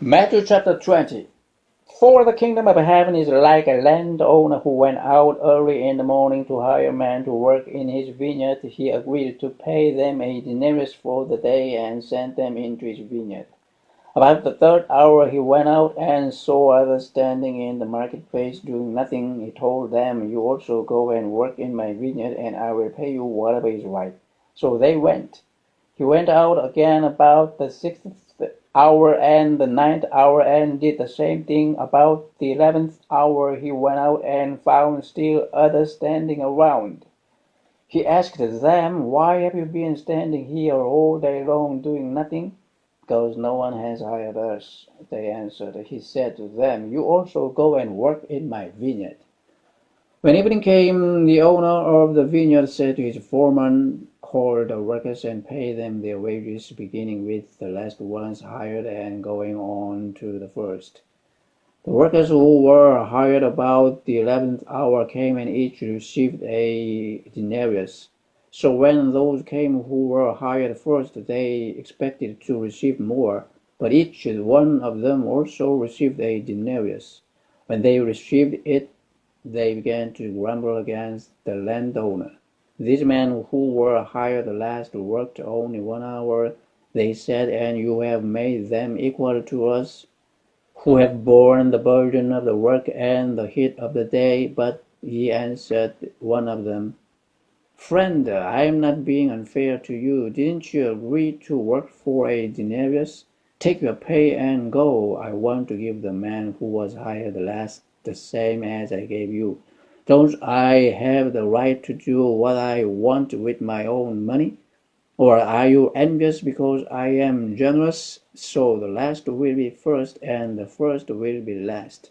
Matthew chapter 20. For the kingdom of heaven is like a landowner who went out early in the morning to hire men to work in his vineyard. He agreed to pay them a denarius for the day and sent them into his vineyard. About the third hour he went out and saw others standing in the marketplace doing nothing. He told them, "You also go and work in my vineyard, and I will pay you whatever is right." So they went. He went out again about the 6th hour and the 9th hour and did the same thing. About the 11th hour he went out and found still others standing around. He asked them, "Why have you been standing here all day long doing nothing?" "Because no one has hired us," they answered. He said to them, "You also go and work in my vineyard." When evening came, the owner of the vineyard said to his foreman, "Call the workers and pay them their wages, beginning with the last ones hired and going on to the first." The workers who were hired about the 11th hour came and each received a denarius. So when those came who were hired first, they expected to receive more, but each one of them also received a denarius. When they received it, they began to grumble against the landowner. "These men who were hired last worked only 1 hour," they said, "and you have made them equal to us, who have borne the burden of the work and the heat of the day." But he answered one of them, "Friend, I am not being unfair to you. Didn't you agree to work for a denarius? Take your pay and go. I want to give the man who was hired last the same as I gave you. Don't I have the right to do what I want with my own money? Or are you envious because I am generous? So the last will be first, and the first will be last."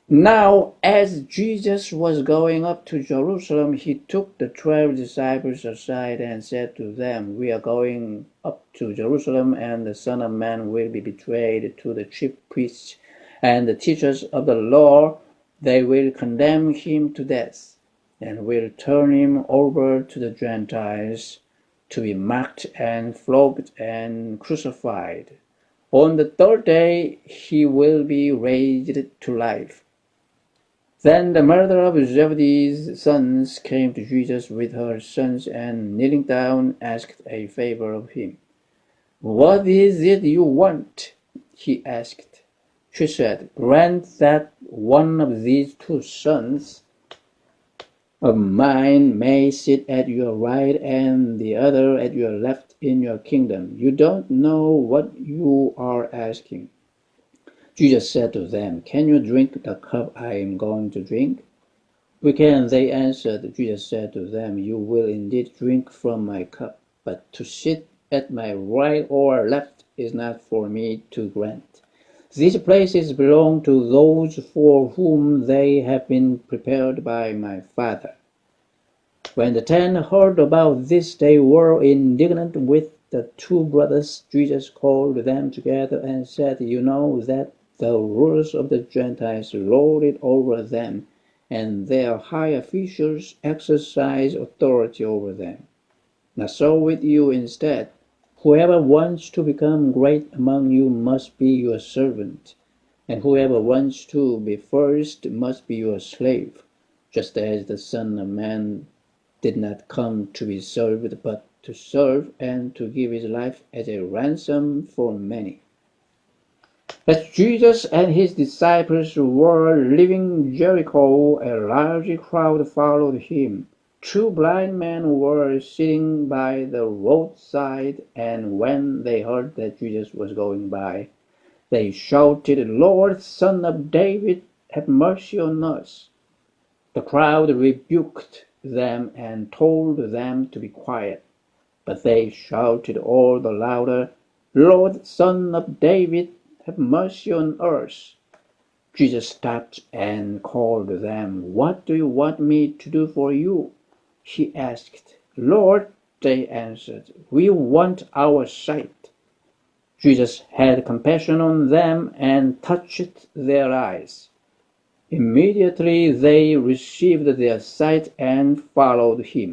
Now, as Jesus was going up to Jerusalem, he took the 12 disciples aside and said to them, "We are going up to Jerusalem, and the Son of Man will be betrayed to the chief priests and the teachers of the law. They will condemn him to death and will turn him over to the Gentiles to be mocked and flogged and crucified. On the third day he will be raised to life." Then the mother of Zebedee's sons came to Jesus with her sons, and kneeling down asked a favor of him. "What is it you want?" he asked. She said, "Grant that one of these 2 sons of mine may sit at your right and the other at your left in your kingdom." You don't know what you are asking." Jesus said to them, "Can you drink the cup I am going to drink?" "We can," they answered. Jesus said to them, "You will indeed drink from my cup, but to sit at my right or left is not for me to grant. These places belong to those for whom they have been prepared by my Father." When the 10 heard about this, they were indignant with the 2 brothers. Jesus called them together and said, "You know that the rulers of the Gentiles lord it over them, and their high officials exercise authority over them. Not so with you. Instead, whoever wants to become great among you must be your servant, and whoever wants to be first must be your slave, just as the Son of Man did not come to be served, but to serve and to give his life as a ransom for many." As Jesus and his disciples were leaving Jericho, a large crowd followed him. 2 blind men were sitting by the roadside, and when they heard that Jesus was going by, they shouted, "Lord, Son of David, have mercy on us." The crowd rebuked them and told them to be quiet, but they shouted all the louder, "Lord, Son of David, have mercy on us." Jesus stopped and called them. "What do you want me to do for you?" he asked. "Lord," they answered, "we want our sight." Jesus had compassion on them and touched their eyes. Immediately they received their sight and followed him.